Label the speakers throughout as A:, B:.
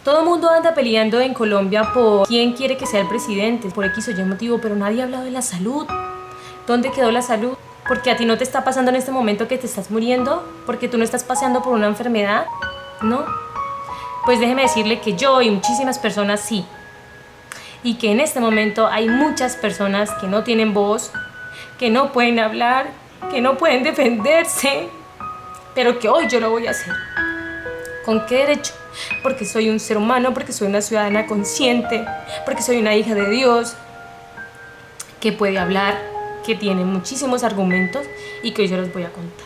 A: Todo el mundo anda peleando en Colombia por quién quiere que sea el presidente, por X o Y motivo, pero nadie ha hablado de la salud. ¿Dónde quedó la salud? Porque a ti no te está pasando en este momento que te estás muriendo, porque tú no estás pasando por una enfermedad, ¿no? Pues déjeme decirle que yo y muchísimas personas sí. Y que en este momento hay muchas personas que no tienen voz, que no pueden hablar, que no pueden defenderse, pero que hoy yo lo voy a hacer. ¿Con qué derecho? Porque soy un ser humano, porque soy una ciudadana consciente, porque soy una hija de Dios, que puede hablar, que tiene muchísimos argumentos y que hoy yo les voy a contar.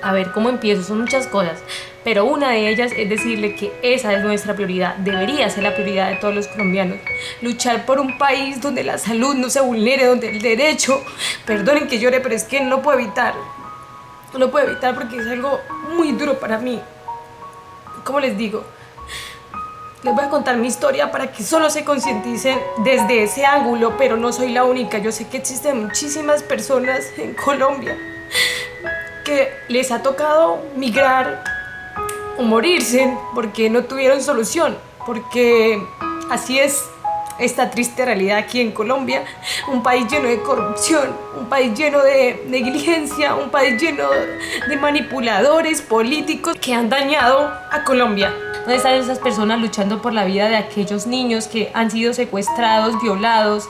A: A ver, ¿cómo empiezo? Son muchas cosas, pero una de ellas es decirle que esa es nuestra prioridad, debería ser la prioridad de todos los colombianos. Luchar por un país donde la salud no se vulnere, donde el derecho, perdonen que llore, pero es que no lo puedo evitar. No lo puedo evitar porque es algo muy duro para mí. ¿Cómo les digo? Les voy a contar mi historia para que solo se concienticen desde ese ángulo, pero no soy la única. Yo sé que existen muchísimas personas en Colombia que les ha tocado migrar o morirse porque no tuvieron solución, porque así es esta triste realidad aquí en Colombia, un país lleno de corrupción, un país lleno de negligencia, un país lleno de manipuladores políticos que han dañado a Colombia. ¿Dónde están esas personas luchando por la vida de aquellos niños que han sido secuestrados, violados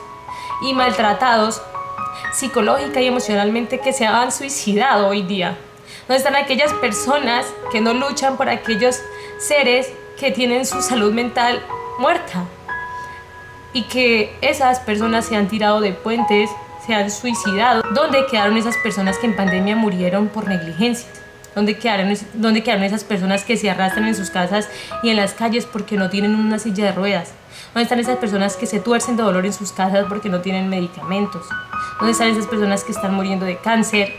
A: y maltratados psicológica y emocionalmente, que se han suicidado hoy día? ¿Dónde están aquellas personas que no luchan por aquellos seres que tienen su salud mental muerta? Y que esas personas se han tirado de puentes, se han suicidado. ¿Dónde quedaron esas personas que en pandemia murieron por negligencia? ¿Dónde quedaron esas personas que se arrastran en sus casas y en las calles porque no tienen una silla de ruedas? ¿Dónde están esas personas que se tuercen de dolor en sus casas porque no tienen medicamentos? ¿Dónde están esas personas que están muriendo de cáncer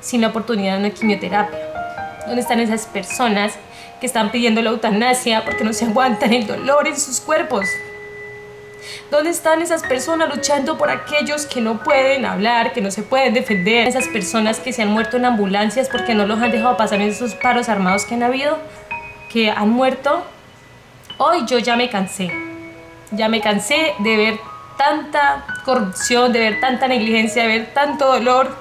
A: sin la oportunidad de una quimioterapia? ¿Dónde están esas personas que están pidiendo la eutanasia porque no se aguantan el dolor en sus cuerpos? ¿Dónde están esas personas luchando por aquellos que no pueden hablar, que no se pueden defender? Esas personas que se han muerto en ambulancias porque no los han dejado pasar en esos paros armados que han habido, que han muerto. Hoy yo ya me cansé de ver tanta corrupción, de ver tanta negligencia, de ver tanto dolor,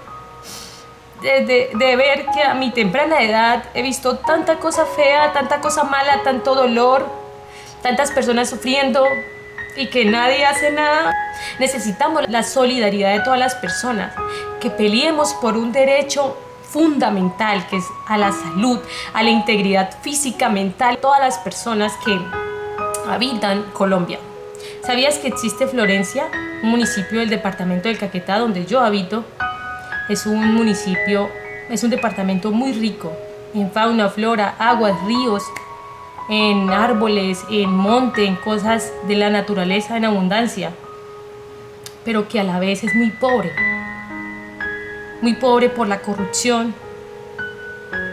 A: de ver que a mi temprana edad he visto tanta cosa fea, tanta cosa mala, tanto dolor, tantas personas sufriendo y que nadie hace nada. Necesitamos la solidaridad de todas las personas, que peleemos por un derecho fundamental, que es a la salud, a la integridad física, mental, todas las personas que habitan Colombia. ¿Sabías que existe Florencia, un municipio del departamento del Caquetá, donde yo habito? Es un municipio, es un departamento muy rico en fauna, flora, aguas, ríos, en árboles, en monte, en cosas de la naturaleza en abundancia, pero que a la vez es muy pobre por la corrupción,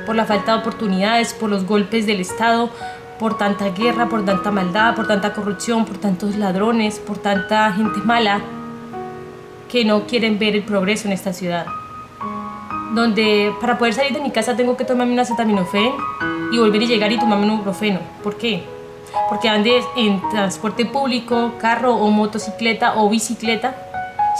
A: por la falta de oportunidades, por los golpes del Estado, por tanta guerra, por tanta maldad, por tanta corrupción, por tantos ladrones, por tanta gente mala que no quieren ver el progreso en esta ciudad. Donde para poder salir de mi casa tengo que tomarme un acetaminofén y volver y llegar y tomarme un ibuprofeno. ¿Por qué? Porque andes en transporte público, carro o motocicleta o bicicleta,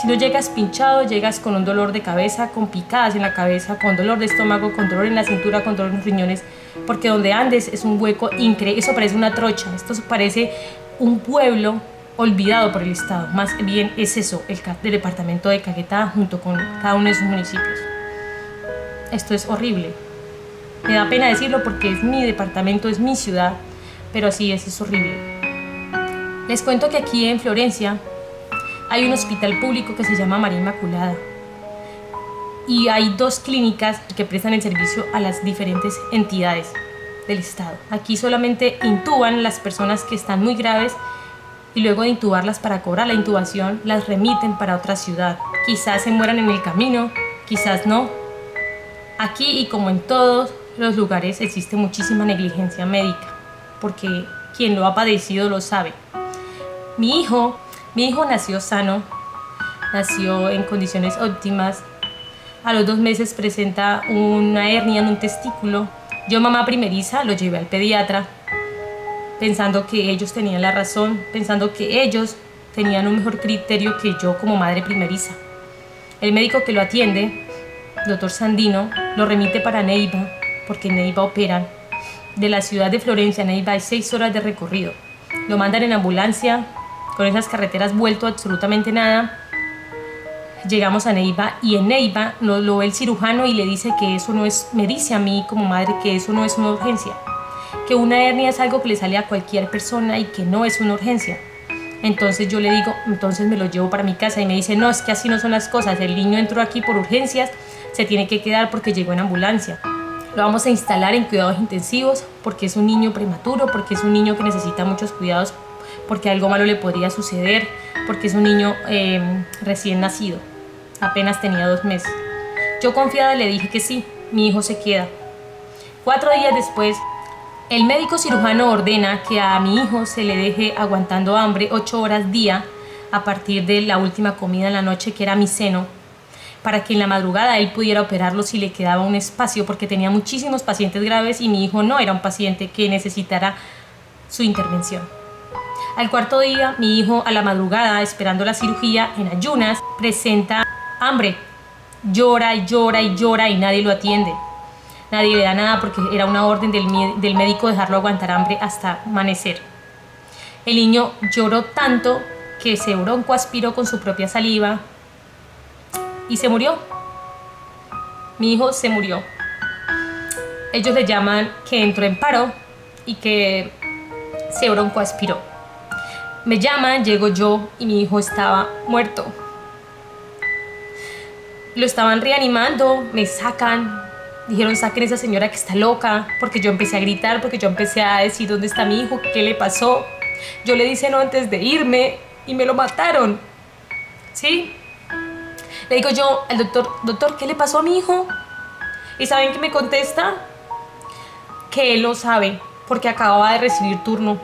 A: si no llegas pinchado, llegas con un dolor de cabeza, con picadas en la cabeza, con dolor de estómago, con dolor en la cintura, con dolor en los riñones, porque donde andes es un hueco increíble. Eso parece una trocha, esto parece un pueblo olvidado por el Estado. Más bien es eso, el departamento de Caquetá junto con cada uno de sus municipios. Esto es horrible. Me da pena decirlo porque es mi departamento, es mi ciudad, pero así es horrible. Les cuento que aquí en Florencia hay un hospital público que se llama María Inmaculada y hay 2 clínicas que prestan el servicio a las diferentes entidades del Estado. Aquí solamente intuban las personas que están muy graves y luego de intubarlas para cobrar la intubación, las remiten para otra ciudad. Quizás se mueran en el camino, quizás no. Aquí y como en todos los lugares existe muchísima negligencia médica, porque quien lo ha padecido lo sabe. Mi hijo nació sano, nació en condiciones óptimas. A los 2 meses presenta una hernia en un testículo. Yo, mamá primeriza, lo llevé al pediatra pensando que ellos tenían la razón, pensando que ellos tenían un mejor criterio que yo como madre primeriza. El médico que lo atiende, doctor Sandino, lo remite para Neiva, porque en Neiva operan. De la ciudad de Florencia a Neiva hay 6 horas de recorrido. Lo mandan en ambulancia, con esas carreteras vuelto absolutamente nada. Llegamos a Neiva y en Neiva nos lo ve el cirujano y le dice que eso no es, me dice a mí como madre que eso no es una urgencia, que una hernia es algo que le sale a cualquier persona y que no es una urgencia. Entonces yo le digo, entonces me lo llevo para mi casa y me dice, no, es que así no son las cosas, el niño entró aquí por urgencias, se tiene que quedar porque llegó en ambulancia. Lo vamos a instalar en cuidados intensivos porque es un niño prematuro, porque es un niño que necesita muchos cuidados, porque algo malo le podría suceder, porque es un niño recién nacido, apenas tenía 2 meses. Yo confiada le dije que sí, mi hijo se queda. 4 días después, el médico cirujano ordena que a mi hijo se le deje aguantando hambre 8 horas día a partir de la última comida en la noche, que era mi seno, para que en la madrugada él pudiera operarlo si le quedaba un espacio, porque tenía muchísimos pacientes graves y mi hijo no era un paciente que necesitara su intervención. Al 4.º día, mi hijo a la madrugada, esperando la cirugía en ayunas, presenta hambre. Llora y llora y llora y nadie lo atiende. Nadie le da nada porque era una orden del médico dejarlo aguantar hambre hasta amanecer. El niño lloró tanto que se broncoaspiró con su propia saliva y se murió. Mi hijo se murió. Ellos le llaman que entró en paro y que se broncoaspiró. Me llaman, llego yo y mi hijo estaba muerto. Lo estaban reanimando, me sacan. Dijeron, saquen a esa señora que está loca, porque yo empecé a gritar, porque yo empecé a decir, ¿dónde está mi hijo? ¿Qué le pasó? Yo le dije no antes de irme y me lo mataron. ¿Sí? Le digo yo al doctor, ¿qué le pasó a mi hijo? ¿Y saben qué me contesta? Que él lo sabe, porque acababa de recibir turno.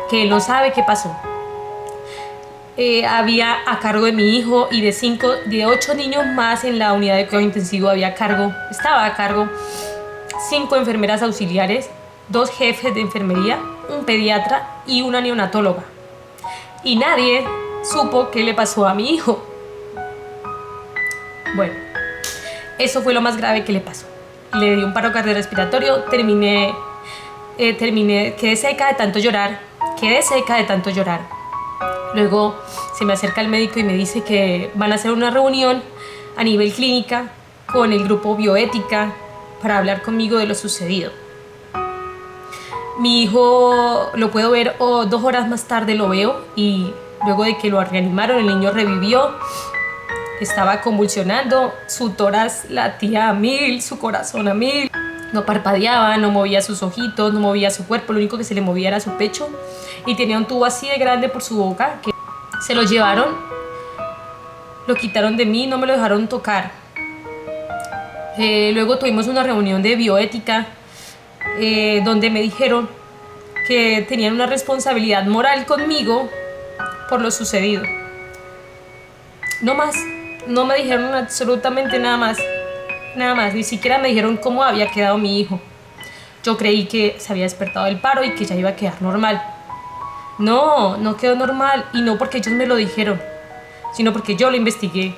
A: Que él no sabe qué pasó. Había a cargo de mi hijo y de 8 niños más en la unidad de cuidado intensivo estaba a cargo 5 enfermeras auxiliares, 2 jefes de enfermería, un pediatra y una neonatóloga. Y nadie supo qué le pasó a mi hijo. Bueno, eso fue lo más grave que le pasó. Le dio un paro cardiorrespiratorio, quedé seca de tanto llorar. Luego se me acerca el médico y me dice que van a hacer una reunión a nivel clínica con el grupo bioética para hablar conmigo de lo sucedido. Mi hijo lo puedo ver 2 horas más tarde, lo veo, y luego de que lo reanimaron el niño revivió, estaba convulsionando, su tórax latía a 1000, su corazón a 1000. No parpadeaba, no movía sus ojitos, no movía su cuerpo, lo único que se le movía era su pecho y tenía un tubo así de grande por su boca que se lo llevaron, lo quitaron de mí, no me lo dejaron tocar. Luego tuvimos una reunión de bioética donde me dijeron que tenían una responsabilidad moral conmigo por lo sucedido. No más, no me dijeron absolutamente nada más. Nada más, ni siquiera me dijeron cómo había quedado mi hijo. Yo creí que se había despertado del paro y que ya iba a quedar normal. No, no quedó normal, y no porque ellos me lo dijeron, sino porque yo lo investigué.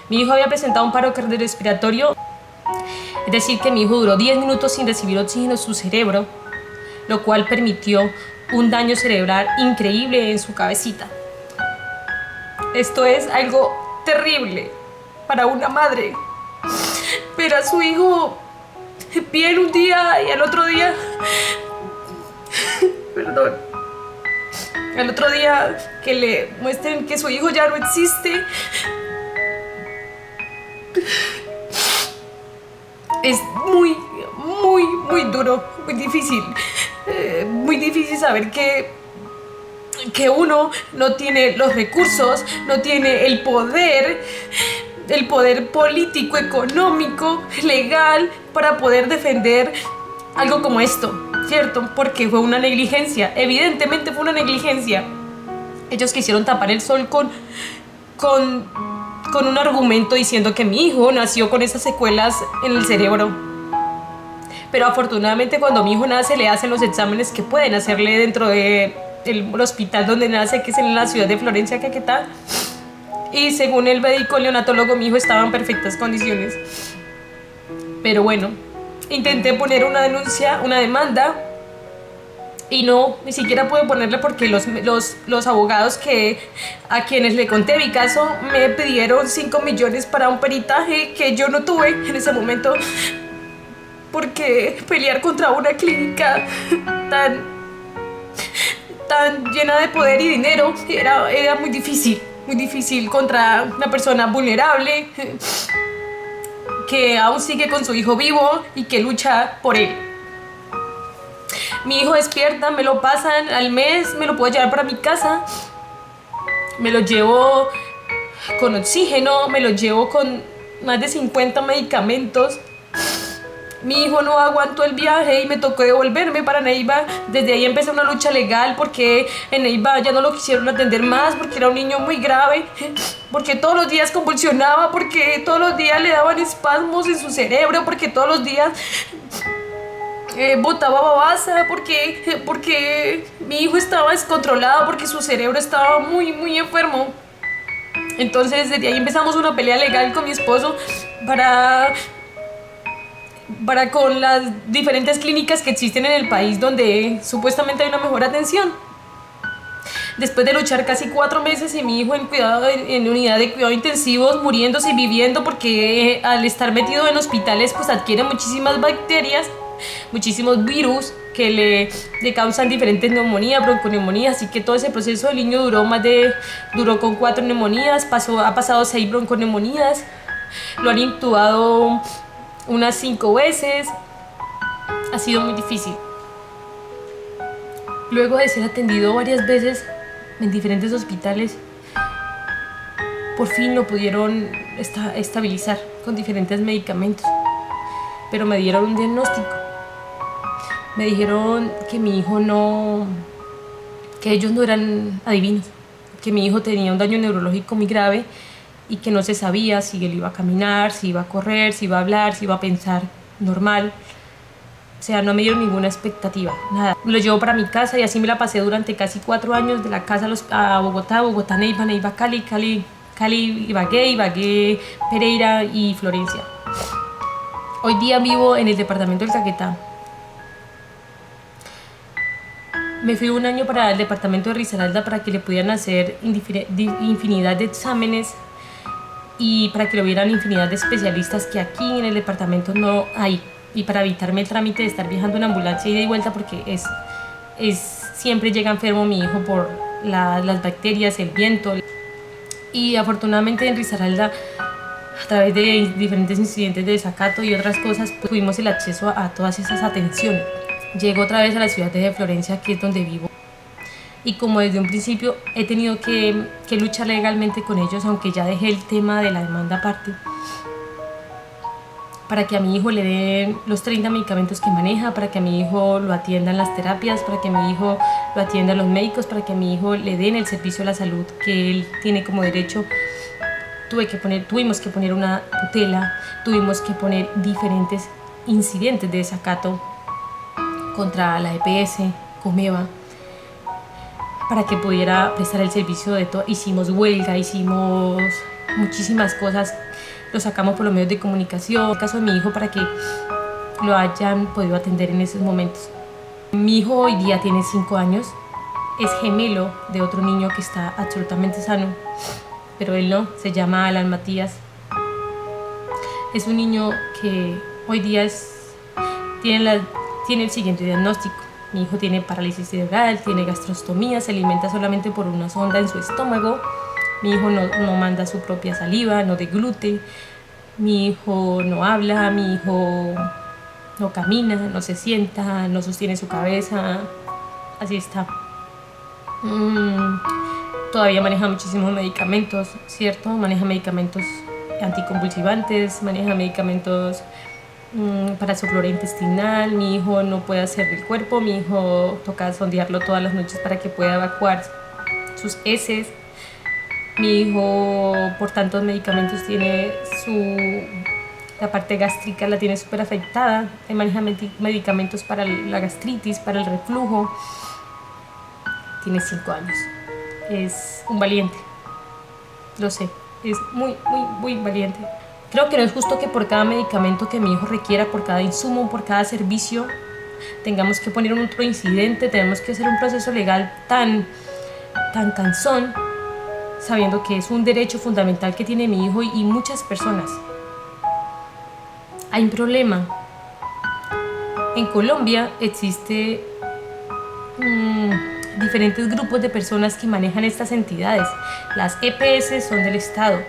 A: Mi hijo había presentado un paro cardiorrespiratorio, es decir, que mi hijo duró 10 minutos sin recibir oxígeno en su cerebro, lo cual permitió un daño cerebral increíble en su cabecita. Esto es algo terrible para una madre. Ver a su hijo bien un día y al otro día, al otro día que le muestren que su hijo ya no existe, es muy, muy, muy duro, muy difícil saber que uno no tiene los recursos, no tiene el poder político, económico, legal para poder defender algo como esto, ¿cierto? Porque fue una negligencia, evidentemente fue una negligencia. Ellos quisieron tapar el sol con un argumento diciendo que mi hijo nació con esas secuelas en el cerebro. pero afortunadamente cuando mi hijo nace le hacen los exámenes que pueden hacerle dentro del hospital donde nace, que es en la ciudad de Florencia, Caquetá, y según el médico neonatólogo mi hijo estaba en perfectas condiciones. Pero bueno, intenté poner una denuncia, una demanda, y no, ni siquiera pude ponerle porque los abogados a quienes le conté mi caso me pidieron 5 millones para un peritaje que yo no tuve en ese momento, porque pelear contra una clínica tan llena de poder y dinero era muy difícil contra una persona vulnerable que aún sigue con su hijo vivo y que lucha por él. Mi hijo despierta, me lo pasan al mes, me lo puedo llevar para mi casa, me lo llevo con oxígeno, me lo llevo con más de 50 medicamentos. Mi hijo no aguantó el viaje y me tocó devolverme para Neiva. Desde ahí empezó una lucha legal porque en Neiva ya no lo quisieron atender más porque era un niño muy grave, porque todos los días convulsionaba, porque todos los días le daban espasmos en su cerebro, porque todos los días botaba babasa, porque mi hijo estaba descontrolado, porque su cerebro estaba muy enfermo. Entonces desde ahí empezamos una pelea legal con mi esposo para con las diferentes clínicas que existen en el país donde supuestamente hay una mejor atención. Después de luchar casi 4 meses y mi hijo en unidad de cuidado intensivos, muriéndose y viviendo, porque al estar metido en hospitales pues adquiere muchísimas bacterias, muchísimos virus que le causan diferentes neumonías, bronconeumonías, así que todo ese proceso el niño duró con 4 neumonías, ha pasado 6 bronconeumonías, lo han intubado unas 5 veces, ha sido muy difícil. Luego de ser atendido varias veces en diferentes hospitales, por fin lo pudieron estabilizar con diferentes medicamentos, pero me dieron un diagnóstico. Me dijeron que mi hijo que ellos no eran adivinos, que mi hijo tenía un daño neurológico muy grave y que no se sabía si él iba a caminar, si iba a correr, si iba a hablar, si iba a pensar normal. O sea, no me dieron ninguna expectativa, nada. Me lo llevo para mi casa y así me la pasé durante casi 4 años, de la casa a Bogotá, Neiva, Neiva, Cali, Ibagué, Pereira y Florencia. Hoy día vivo en el departamento del Caquetá. Me fui un año para el departamento de Risaralda para que le pudieran hacer infinidad de exámenes y para que lo vieran infinidad de especialistas que aquí en el departamento no hay, y para evitarme el trámite de estar viajando en ambulancia ida y vuelta, porque siempre llega enfermo mi hijo por las bacterias, el viento. Y afortunadamente en Risaralda, a través de diferentes incidentes de desacato y otras cosas, pues, tuvimos el acceso a todas esas atenciones. Llego otra vez a la ciudad de Florencia, que es donde vivo, y como desde un principio he tenido que luchar legalmente con ellos, aunque ya dejé el tema de la demanda aparte, para que a mi hijo le den los 30 medicamentos que maneja, para que a mi hijo lo atiendan las terapias, para que a mi hijo lo atiendan los médicos, para que a mi hijo le den el servicio de la salud que él tiene como derecho. Tuvimos que poner una tutela, tuvimos que poner diferentes incidentes de desacato contra la EPS, Comeva, para que pudiera prestar el servicio de todo. Hicimos huelga, hicimos muchísimas cosas, lo sacamos por los medios de comunicación, en el caso de mi hijo, para que lo hayan podido atender en esos momentos. Mi hijo hoy día tiene 5 años, es gemelo de otro niño que está absolutamente sano, pero él no, se llama Alan Matías. Es un niño que hoy día tiene el siguiente diagnóstico. Mi hijo tiene parálisis cerebral, tiene gastrostomía, se alimenta solamente por una sonda en su estómago. Mi hijo no manda su propia saliva, no deglute. Mi hijo no habla, mi hijo no camina, no se sienta, no sostiene su cabeza. Así está. Todavía maneja muchísimos medicamentos, ¿cierto? Maneja medicamentos anticonvulsivantes, maneja medicamentos para su flora intestinal. Mi hijo no puede hacer del cuerpo, mi hijo toca sondearlo todas las noches para que pueda evacuar sus heces. Mi hijo por tantos medicamentos tiene la parte gástrica la tiene súper afectada, maneja medicamentos para la gastritis, para el reflujo. Tiene 5 años, es un valiente, lo sé, es muy, muy, muy valiente. Creo que no es justo que por cada medicamento que mi hijo requiera, por cada insumo, por cada servicio, tengamos que poner un otro incidente, tenemos que hacer un proceso legal tan cansón, sabiendo que es un derecho fundamental que tiene mi hijo y muchas personas. Hay un problema. En Colombia existe diferentes grupos de personas que manejan estas entidades. Las EPS son del Estado,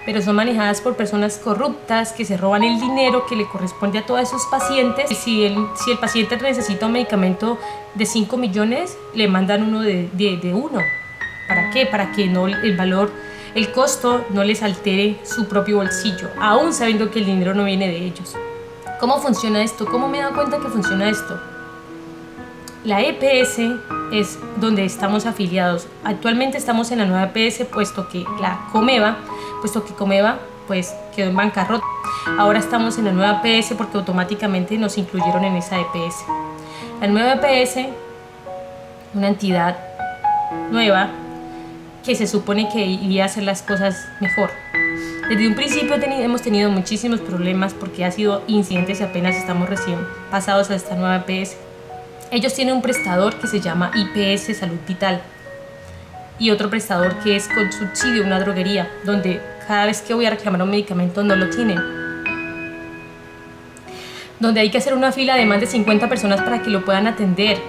A: pero son manejadas por personas corruptas que se roban el dinero que le corresponde a todos esos pacientes. Y si el paciente necesita un medicamento de 5 millones, le mandan uno de 1. ¿Para qué? Para que no el costo no les altere su propio bolsillo, aún sabiendo que el dinero no viene de ellos. ¿Cómo funciona esto? ¿Cómo me he dado cuenta que funciona esto? La EPS es donde estamos afiliados. Actualmente estamos en la nueva EPS, puesto que Comeva pues quedó en bancarrota. Ahora estamos en la nueva EPS porque automáticamente nos incluyeron en esa EPS. La nueva EPS, una entidad nueva que se supone que iría a hacer las cosas mejor. Desde un principio hemos tenido muchísimos problemas porque ha sido incidentes y apenas estamos recién pasados a esta nueva EPS. Ellos tienen un prestador que se llama IPS Salud Vital y otro prestador que es con subsidio, una droguería, donde cada vez que voy a reclamar un medicamento no lo tienen. Donde hay que hacer una fila de más de 50 personas para que lo puedan atender.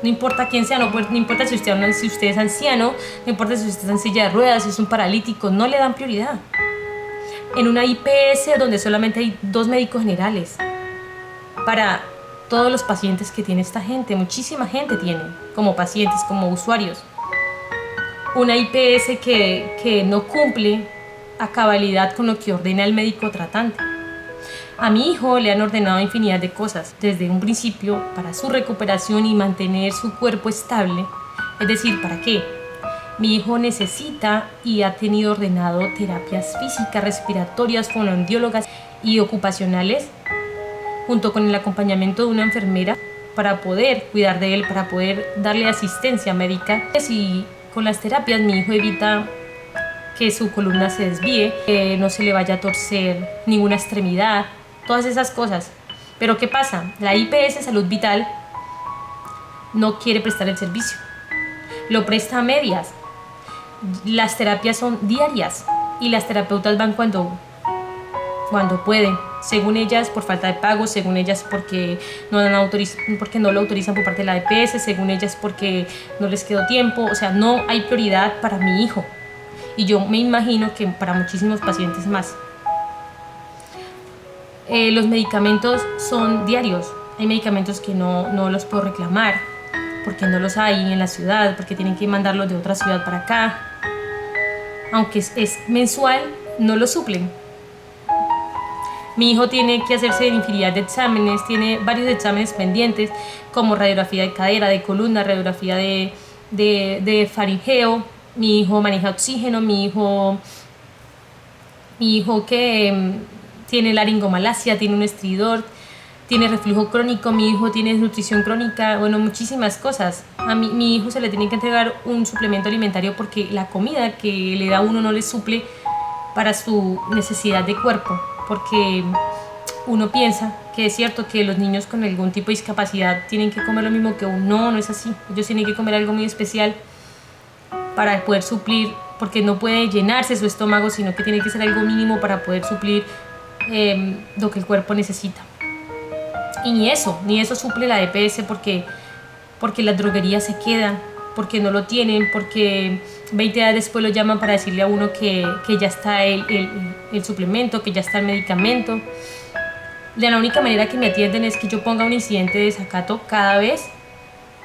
A: No importa quién sea, no importa si usted es anciano, no importa si usted está en silla de ruedas, si es un paralítico, no le dan prioridad. En una IPS donde solamente hay 2 médicos generales para todos los pacientes que tiene esta gente, muchísima gente tiene como pacientes, como usuarios. Una IPS que no cumple a cabalidad con lo que ordena el médico tratante. A mi hijo le han ordenado infinidad de cosas, desde un principio para su recuperación y mantener su cuerpo estable. Es decir, ¿para qué? Mi hijo necesita y ha tenido ordenado terapias físicas, respiratorias, fonoaudiólogas y ocupacionales, junto con el acompañamiento de una enfermera para poder cuidar de él, para poder darle asistencia médica. Y con las terapias mi hijo evita que su columna se desvíe, que no se le vaya a torcer ninguna extremidad, todas esas cosas. Pero ¿qué pasa? La IPS Salud Vital no quiere prestar el servicio, lo presta a medias. Las terapias son diarias y las terapeutas van cuando pueden, según ellas por falta de pago, según ellas porque no lo autorizan por parte de la EPS, según ellas porque no les quedó tiempo. O sea, no hay prioridad para mi hijo y yo me imagino que para muchísimos pacientes más. Los medicamentos son diarios. Hay medicamentos que no los puedo reclamar porque no los hay en la ciudad, porque tienen que mandarlos de otra ciudad para acá. Aunque es mensual, no lo suplen. Mi hijo tiene que hacerse infinidad de exámenes, tiene varios exámenes pendientes, como radiografía de cadera, de columna, radiografía de faringeo. Mi hijo maneja oxígeno, mi hijo que tiene laringomalacia, tiene un estridor, tiene reflujo crónico, mi hijo tiene nutrición crónica, bueno, muchísimas cosas. A mi hijo se le tiene que entregar un suplemento alimentario porque la comida que le da uno no le suple para su necesidad de cuerpo, porque uno piensa que es cierto que los niños con algún tipo de discapacidad tienen que comer lo mismo que uno. No es así. Ellos tienen que comer algo muy especial para poder suplir, porque no puede llenarse su estómago, sino que tiene que ser algo mínimo para poder suplir lo que el cuerpo necesita. Y ni eso suple la EPS porque las droguerías se quedan, porque no lo tienen, porque 20 días después lo llaman para decirle a uno que ya está el suplemento, que ya está el medicamento. La única manera que me atienden es que yo ponga un incidente de desacato cada vez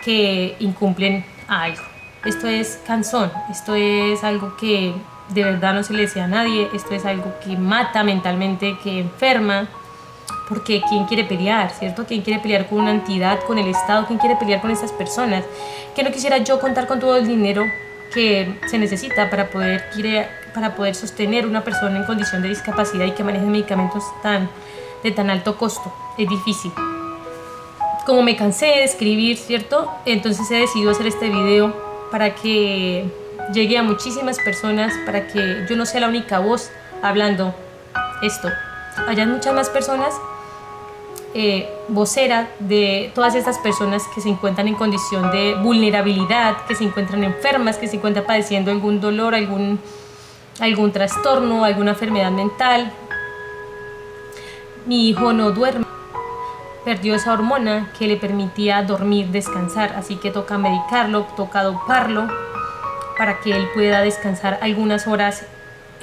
A: que incumplen algo. Esto es cansón, esto es algo que de verdad no se le desea a nadie, esto es algo que mata mentalmente, que enferma, porque ¿quién quiere pelear, cierto? ¿Quién quiere pelear con una entidad, con el Estado? ¿Quién quiere pelear con esas personas? Que no quisiera yo contar con todo el dinero que se necesita para poder sostener una persona en condición de discapacidad y que maneje medicamentos de tan alto costo. Es difícil. Como me cansé de escribir, ¿cierto? Entonces he decidido hacer este video para que llegue a muchísimas personas, para que yo no sea la única voz hablando esto. Hayan muchas más personas vocera de todas estas personas que se encuentran en condición de vulnerabilidad, que se encuentran enfermas, que se encuentran padeciendo algún dolor, algún trastorno, alguna enfermedad mental. Mi hijo no duerme, perdió esa hormona que le permitía dormir, descansar, así que toca medicarlo, toca doparlo para que él pueda descansar algunas horas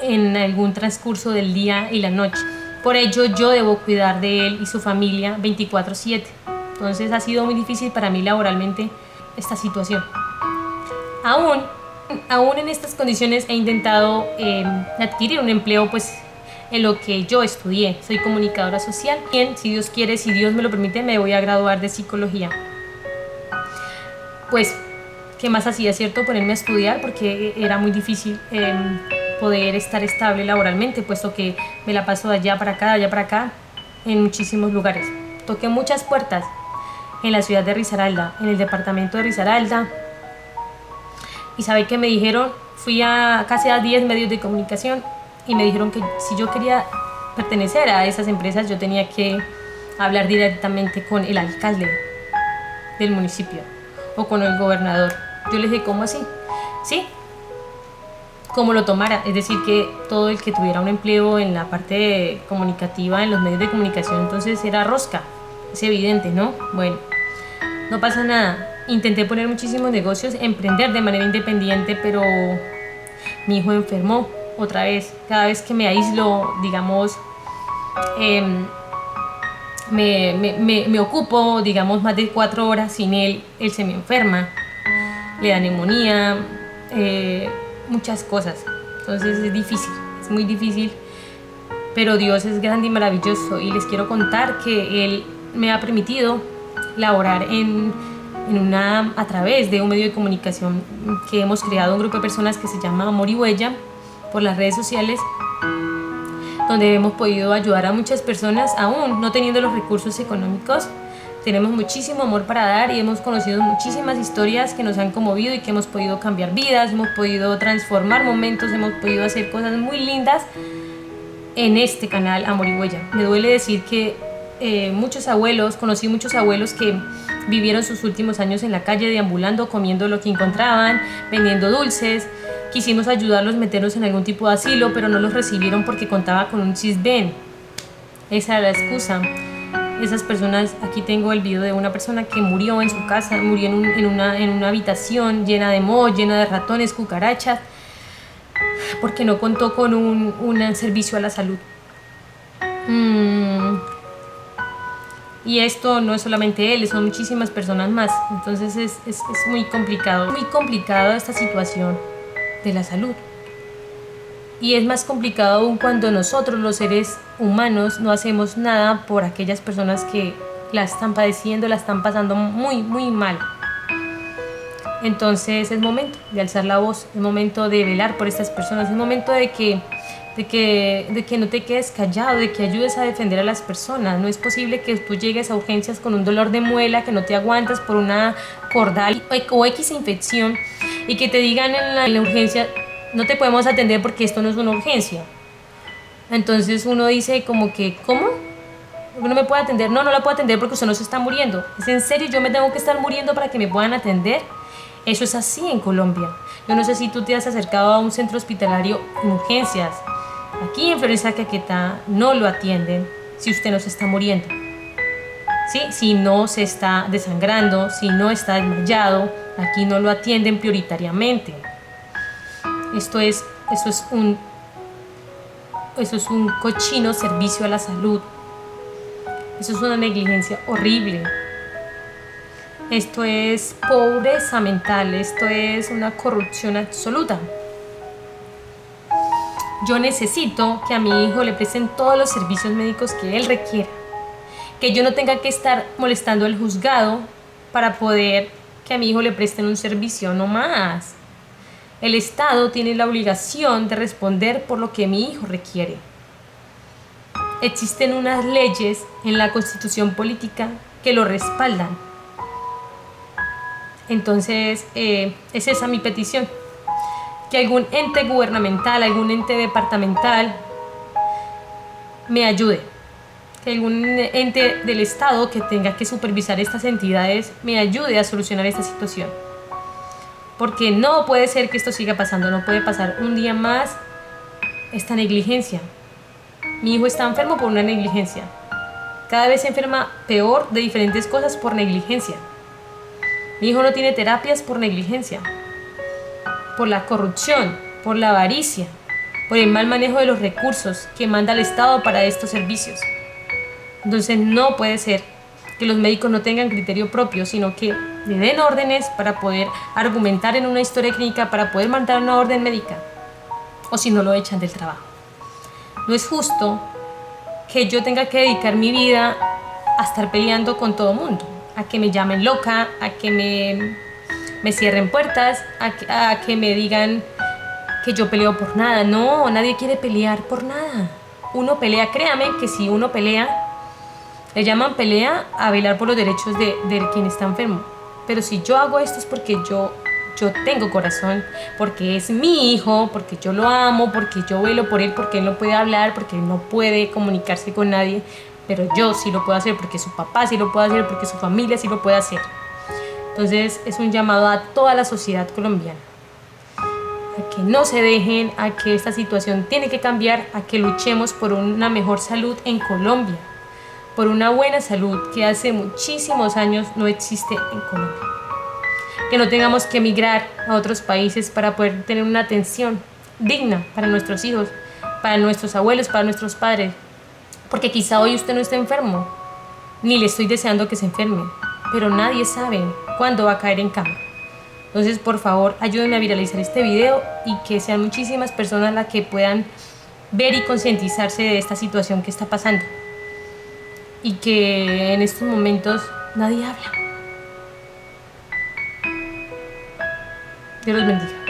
A: en algún transcurso del día y la noche. Por ello yo debo cuidar de él y su familia 24/7. Entonces ha sido muy difícil para mí laboralmente esta situación. Aún en estas condiciones he intentado adquirir un empleo pues en lo que yo estudié. Soy comunicadora social. Bien, si Dios quiere, si Dios me lo permite, me voy a graduar de psicología. Pues, ¿qué más hacía, cierto? Ponerme a estudiar, porque era muy difícil poder estar estable laboralmente, puesto que me la paso de allá para acá, en muchísimos lugares. Toqué muchas puertas en la ciudad de Risaralda, en el departamento de Risaralda. ¿Y sabe qué me dijeron? Fui a casi a 10 medios de comunicación y me dijeron que si yo quería pertenecer a esas empresas, yo tenía que hablar directamente con el alcalde del municipio o con el gobernador. Yo les dije, ¿cómo así? Sí, como lo tomara, es decir, que todo el que tuviera un empleo en la parte comunicativa, en los medios de comunicación, entonces era rosca. Es evidente, ¿no? Bueno, no pasa nada. Intenté poner muchísimos negocios, emprender de manera independiente, pero mi hijo enfermó otra vez. Cada vez que me aíslo, digamos, me ocupo, digamos, más de 4 horas sin él, él se me enferma, le da neumonía, muchas cosas. Entonces es muy difícil, pero Dios es grande y maravilloso, y les quiero contar que Él me ha permitido laborar a través de un medio de comunicación que hemos creado, un grupo de personas que se llama Amor y Huella, por las redes sociales, donde hemos podido ayudar a muchas personas, aún no teniendo los recursos económicos. Tenemos muchísimo amor para dar y hemos conocido muchísimas historias que nos han conmovido y que hemos podido cambiar vidas, hemos podido transformar momentos, hemos podido hacer cosas muy lindas en este canal Amor y Huella. Me duele decir que conocí muchos abuelos que vivieron sus últimos años en la calle, deambulando, comiendo lo que encontraban, vendiendo dulces. Quisimos ayudarlos, meterlos en algún tipo de asilo, pero no los recibieron porque contaba con un CISBEN. Esa era la excusa. Esas personas, aquí tengo el video de una persona que murió en su casa, murió en una habitación llena de moho, llena de ratones, cucarachas, porque no contó con un servicio a la salud. Y esto no es solamente él, son muchísimas personas más. Entonces es muy complicado esta situación de la salud. Y es más complicado aún cuando nosotros, los seres humanos, no hacemos nada por aquellas personas que la están padeciendo, la están pasando muy, muy mal. Entonces es momento de alzar la voz, es momento de velar por estas personas, es momento de que no te quedes callado, de que ayudes a defender a las personas. No es posible que tú llegues a urgencias con un dolor de muela que no te aguantas por una cordal o X infección y que te digan en la urgencia: no te podemos atender porque esto no es una urgencia. Entonces uno dice como que, ¿cómo? ¿No me puede atender? No, no la puedo atender porque usted no se está muriendo. ¿Es en serio? ¿Yo me tengo que estar muriendo para que me puedan atender? Eso es así en Colombia. Yo no sé si tú te has acercado a un centro hospitalario en urgencias. Aquí en Florencia, Caquetá, no lo atienden si usted no se está muriendo. ¿Sí? Si no se está desangrando, si no está desmayado, aquí no lo atienden prioritariamente. Eso es un cochino servicio a la salud. Eso es una negligencia horrible. Esto es pobreza mental, esto es una corrupción absoluta. Yo necesito que a mi hijo le presten todos los servicios médicos que él requiera. Que yo no tenga que estar molestando al juzgado para poder que a mi hijo le presten un servicio, no más. El Estado tiene la obligación de responder por lo que mi hijo requiere. Existen unas leyes en la Constitución política que lo respaldan. Entonces, es esa mi petición. Que algún ente gubernamental, algún ente departamental me ayude. Que algún ente del Estado que tenga que supervisar estas entidades me ayude a solucionar esta situación. Porque no puede ser que esto siga pasando, no puede pasar un día más esta negligencia. Mi hijo está enfermo por una negligencia. Cada vez se enferma peor de diferentes cosas por negligencia. Mi hijo no tiene terapias por negligencia, por la corrupción, por la avaricia, por el mal manejo de los recursos que manda el Estado para estos servicios. Entonces no puede ser que los médicos no tengan criterio propio, sino que le den órdenes para poder argumentar en una historia clínica, para poder mandar una orden médica, o si no lo echan del trabajo. No es justo que yo tenga que dedicar mi vida a estar peleando con todo mundo, a que me llamen loca, a que me cierren puertas, a que me digan que yo peleo por nada. No, nadie quiere pelear por nada. Uno pelea, créame que si uno pelea, le llaman pelea a velar por los derechos de quien está enfermo. Pero si yo hago esto es porque yo tengo corazón, porque es mi hijo, porque yo lo amo, porque yo velo por él, porque él no puede hablar, porque él no puede comunicarse con nadie. Pero yo sí lo puedo hacer, porque su papá sí lo puede hacer, porque su familia sí lo puede hacer. Entonces es un llamado a toda la sociedad colombiana. A que no se dejen, a que esta situación tiene que cambiar, a que luchemos por una mejor salud en Colombia. Por una buena salud que hace muchísimos años no existe en Colombia. Que no tengamos que emigrar a otros países para poder tener una atención digna para nuestros hijos, para nuestros abuelos, para nuestros padres. Porque quizá hoy usted no esté enfermo, ni le estoy deseando que se enferme, pero nadie sabe cuándo va a caer en cama. Entonces, por favor, ayúdenme a viralizar este video y que sean muchísimas personas las que puedan ver y concientizarse de esta situación que está pasando. Y que en estos momentos nadie habla. Dios los bendiga.